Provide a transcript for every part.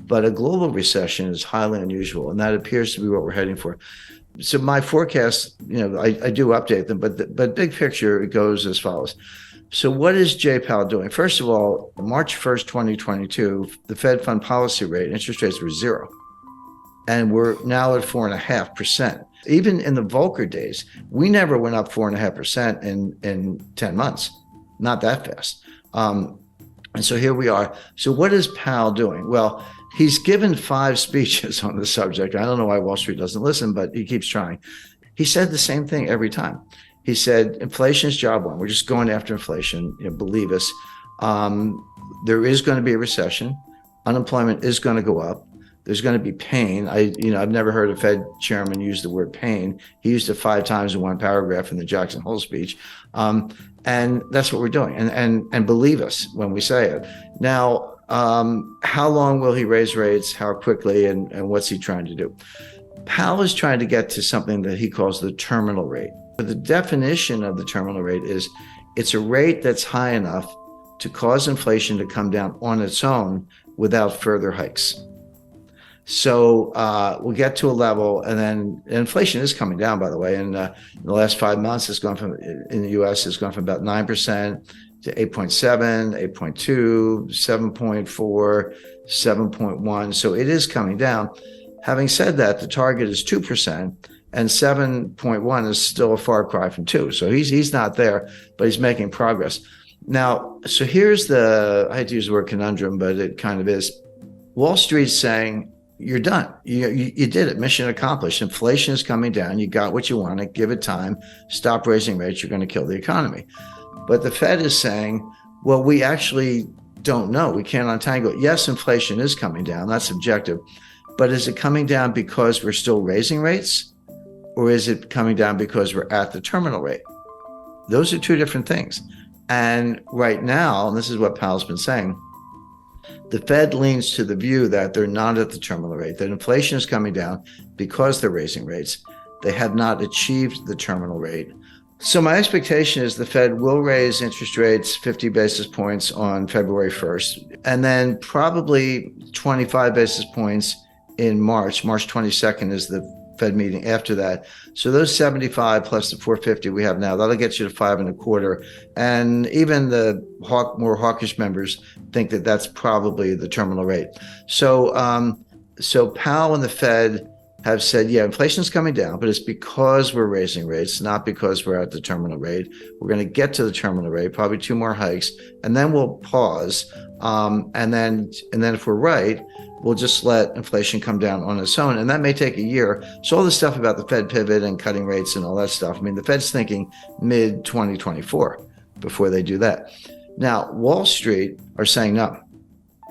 But a global recession is highly unusual, and that appears to be what we're heading for. So my forecast, I do update them, but big picture, it goes as follows. So what is Jay Powell doing? First of all, March 1st, 2022, the Fed fund policy rate, interest rates were zero. And we're now at 4.5%. Even in the Volcker days, we never went up 4.5% in 10 months. Not that fast. And so here we are. So what is Powell doing? Well, he's given 5 speeches on the subject. I don't know why Wall Street doesn't listen, but he keeps trying. He said the same thing every time. He said, inflation is job one. We're just going after inflation. Believe us. There is going to be a recession. Unemployment is going to go up. There's going to be pain. I've never heard a Fed chairman use the word pain. He used it 5 times in one paragraph in the Jackson Hole speech. And that's what we're doing. And believe us when we say it. Now, how long will he raise rates? How quickly? And what's he trying to do? Powell is trying to get to something that he calls the terminal rate. But the definition of the terminal rate is it's a rate that's high enough to cause inflation to come down on its own without further hikes. So we'll get to a level, and then inflation is coming down, by the way. And in the last 5 months, in the U.S., it's gone from about 9% to 8.7, 8.2, 7.4, 7.1. So it is coming down. Having said that, the target is 2%, and 7.1 is still a far cry from 2. So he's not there, but he's making progress. Now, so here's I hate to use the word conundrum, but it kind of is. Wall Street's saying, you're done. You did it. Mission accomplished. Inflation is coming down. You got what you wanted. Give it time. Stop raising rates. You're going to kill the economy. But the Fed is saying, well, we actually don't know. We can't untangle it. Yes, inflation is coming down. That's objective. But is it coming down because we're still raising rates? Or is it coming down because we're at the terminal rate? Those are 2 different things. And right now, and this is what Powell's been saying, the Fed leans to the view that they're not at the terminal rate, that inflation is coming down because they're raising rates. They have not achieved the terminal rate. So my expectation is the Fed will raise interest rates 50 basis points on February 1st, and then probably 25 basis points in March. March 22nd is the Fed meeting after that. So those 75 plus the 450 we have now, that'll get you to 5.25. And even the more hawkish members think that that's probably the terminal rate. So Powell and the Fed have said, yeah, inflation's coming down, but it's because we're raising rates, not because we're at the terminal rate. We're going to get to the terminal rate, probably 2 more hikes, and then we'll pause. And then if we're right, we'll just let inflation come down on its own. And that may take a year. So all this stuff about the Fed pivot and cutting rates and all that stuff, I mean, the Fed's thinking mid-2024 before they do that. Now, Wall Street are saying, no,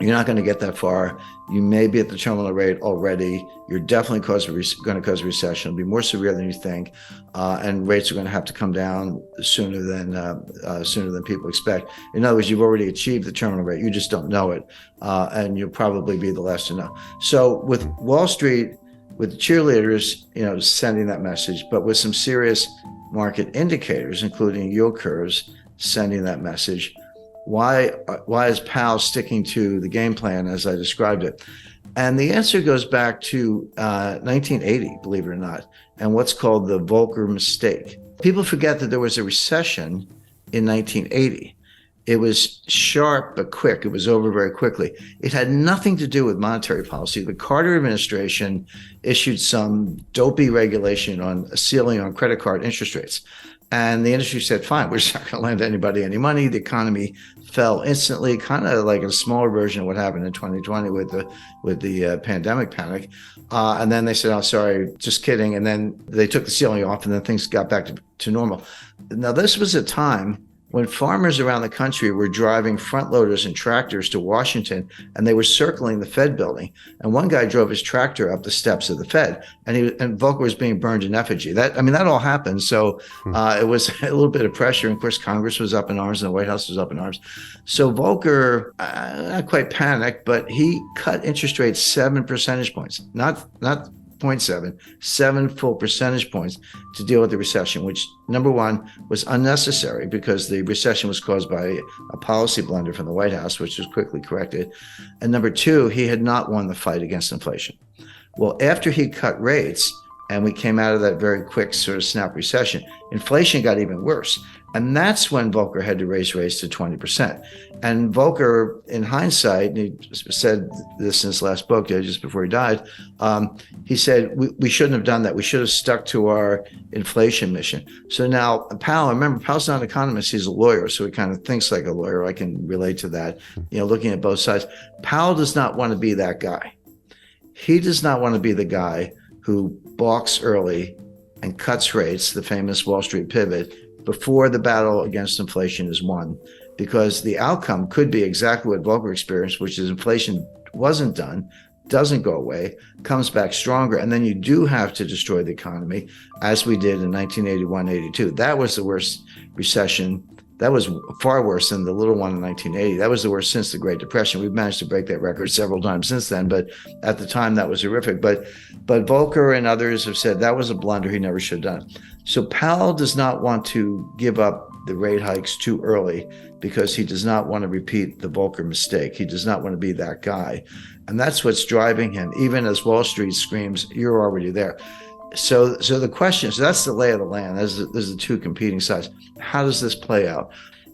you're not going to get that far. You may be at the terminal rate already. You're definitely going to cause a recession. It'll be more severe than you think. And rates are going to have to come down sooner than people expect. In other words, you've already achieved the terminal rate. You just don't know it. And you'll probably be the last to know. So with Wall Street, with the cheerleaders, sending that message, but with some serious market indicators, including yield curves, sending that message, why is Powell sticking to the game plan as I described it? And the answer goes back to 1980, believe it or not, and what's called the Volcker mistake. People forget that there was a recession in 1980. It was sharp but quick. It was over very quickly. It had nothing to do with monetary policy. The Carter administration issued some dopey regulation on a ceiling on credit card interest rates. And the industry said, fine, we're just not going to lend anybody any money. The economy fell instantly, kind of like a smaller version of what happened in 2020 with the pandemic panic. And then they said, oh, sorry, just kidding. And then they took the ceiling off, and then things got back to normal. Now, this was a time when farmers around the country were driving front loaders and tractors to Washington, and they were circling the Fed building. And one guy drove his tractor up the steps of the Fed, and Volcker was being burned in effigy. That all happened. So it was a little bit of pressure. And of course, Congress was up in arms and the White House was up in arms. So Volcker, not quite panicked, but he cut interest rates 7 percentage points, not 0.7, 7 full percentage points to deal with the recession, which, number one, was unnecessary because the recession was caused by a policy blunder from the White House, which was quickly corrected. And number two, he had not won the fight against inflation. Well, after he cut rates and we came out of that very quick sort of snap recession, inflation got even worse. And that's when Volcker had to raise rates to 20%. And Volcker, in hindsight, and he said this in his last book, just before he died, he said, we shouldn't have done that. We should have stuck to our inflation mission. So now Powell, remember, Powell's not an economist, he's a lawyer, so he kind of thinks like a lawyer. I can relate to that, looking at both sides. Powell does not want to be that guy. He does not want to be the guy who balks early and cuts rates, the famous Wall Street pivot, before the battle against inflation is won, because the outcome could be exactly what Volcker experienced, which is inflation wasn't done, doesn't go away, comes back stronger, and then you do have to destroy the economy, as we did in 1981-82. That was the worst recession. That was far worse than the little one in 1980. That was the worst since the Great Depression. We've managed to break that record several times since then, but at the time that was horrific. But Volcker and others have said that was a blunder he never should have done. So Powell does not want to give up the rate hikes too early because he does not want to repeat the Volcker mistake. He does not want to be that guy. And that's what's driving him, even as Wall Street screams, you're already there. So the question, so that's the lay of the land. There's the two competing sides. How does this play out?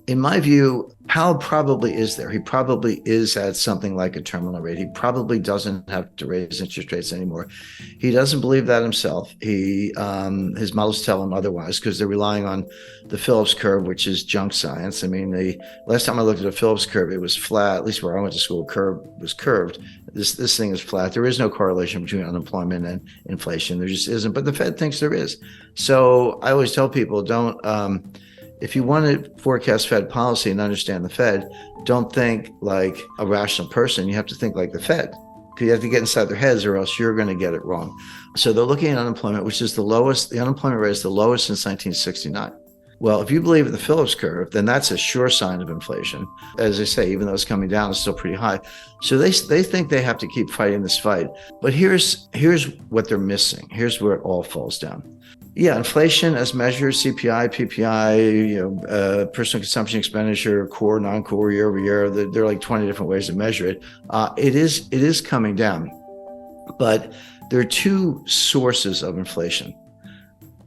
In my view, Powell probably is there. He probably is at something like a terminal rate. He probably doesn't have to raise interest rates anymore. He doesn't believe that himself. His models tell him otherwise because they're relying on the Phillips curve, which is junk science. I mean, the last time I looked at a Phillips curve, it was flat. At least where I went to school, curve was curved. This thing is flat. There is no correlation between unemployment and inflation. There just isn't. But the Fed thinks there is. So I always tell people, don't. If you want to forecast Fed policy and understand the Fed, don't think like a rational person. You have to think like the Fed, because you have to get inside their heads or else you're going to get it wrong. So they're looking at unemployment, which is the lowest. The unemployment rate is the lowest since 1969. Well, if you believe in the Phillips curve, then that's a sure sign of inflation. As I say, even though it's coming down, it's still pretty high. So they think they have to keep fighting this fight. But here's what they're missing. Here's where it all falls down. Yeah, inflation as measured, CPI, PPI, personal consumption expenditure, core, non-core, year over year. There are like 20 different ways to measure it. It is coming down, but there are two sources of inflation.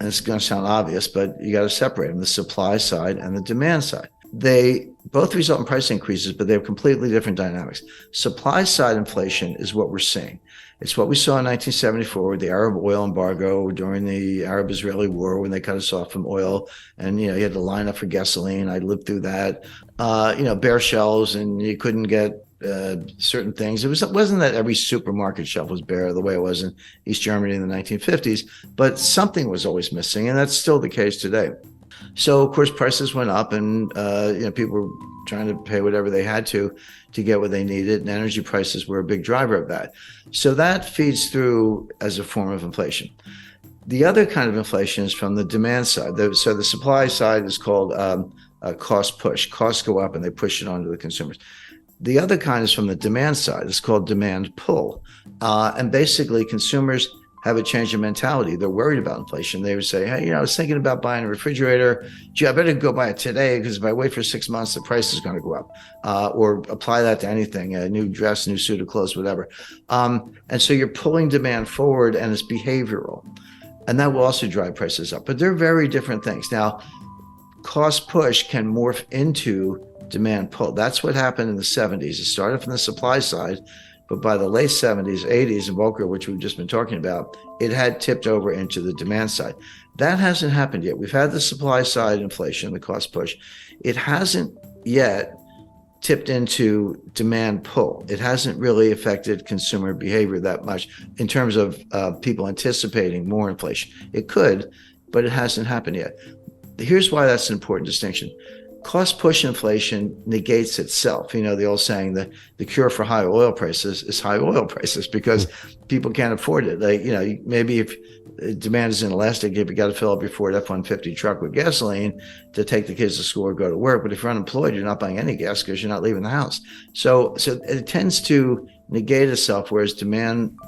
And it's going to sound obvious, but you got to separate them: the supply side and the demand side. They both result in price increases, but they have completely different dynamics. Supply side inflation is what we're seeing. It's what we saw in 1974 with the Arab oil embargo during the Arab-Israeli war when they cut us off from oil. And, you had to line up for gasoline. I lived through that. Bare shelves, and you couldn't get certain things. It wasn't that every supermarket shelf was bare the way it was in East Germany in the 1950s, but something was always missing. And that's still the case today. So, of course, prices went up and, people were trying to pay whatever they had to get what they needed. And energy prices were a big driver of that. So that feeds through as a form of inflation. The other kind of inflation is from the demand side. So the supply side is called cost push. Costs go up and they push it onto the consumers. The other kind is from the demand side. It's called demand pull. And basically consumers have a change in mentality. They're worried about inflation. They would say, hey, I was thinking about buying a refrigerator. Gee, I better go buy it today because if I wait for 6 months, the price is going to go up. Or apply that to anything, a new dress, new suit of clothes, whatever. And so you're pulling demand forward and it's behavioral. And that will also drive prices up. But they're very different things. Now, cost push can morph into demand pull. That's what happened in the 70s. It started from the supply side. But by the late 70s, 80s, and Volcker, which we've just been talking about, it had tipped over into the demand side. That hasn't happened yet. We've had the supply side inflation, the cost push. It hasn't yet tipped into demand pull. It hasn't really affected consumer behavior that much in terms of people anticipating more inflation. It could, but it hasn't happened yet. Here's why that's an important distinction. Cost push inflation negates itself. The old saying that the cure for high oil prices is high oil prices because people can't afford it. Maybe if demand is inelastic, if you got to fill up your Ford F-150 truck with gasoline to take the kids to school or go to work. But if you're unemployed, you're not buying any gas because you're not leaving the house. So it tends to negate itself, whereas demand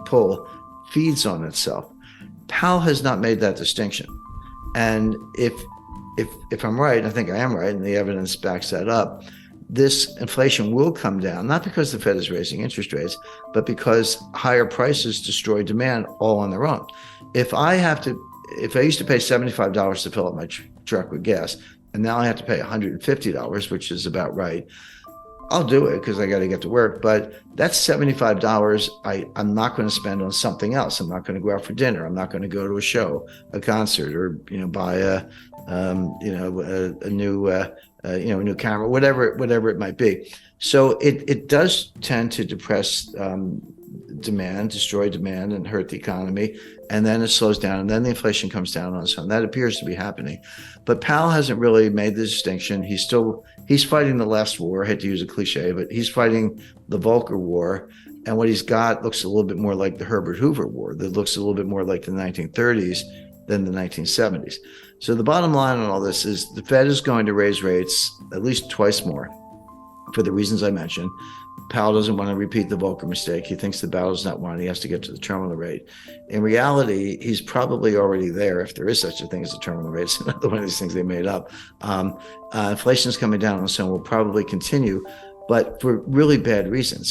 pull feeds on itself. Powell has not made that distinction. And if I'm right, I think I am right, and the evidence backs that up, this inflation will come down, not because the Fed is raising interest rates, but because higher prices destroy demand all on their own. If I used to pay $75 to fill up my truck with gas, and now I have to pay $150, which is about right, I'll do it because I got to get to work. But that's $75 I'm not going to spend on something else. I'm not going to go out for dinner. I'm not going to go to a show, a concert, or buy a new camera, whatever it might be. So it does tend to depress demand, destroy demand, and hurt the economy. And then it slows down, and then the inflation comes down on its own. That appears to be happening. But Powell hasn't really made the distinction. He's fighting the last war. I hate to use a cliche, but he's fighting the Volcker War. And what he's got looks a little bit more like the Herbert Hoover War. That looks a little bit more like the 1930s than the 1970s. So the bottom line on all this is the Fed is going to raise rates at least twice more for the reasons I mentioned. Powell doesn't want to repeat the Volcker mistake. He thinks the battle's not won. He has to get to the terminal rate. In reality, he's probably already there, if there is such a thing as a terminal rate. It's another one of these things they made up. Inflation is coming down, and so will probably continue, but for really bad reasons.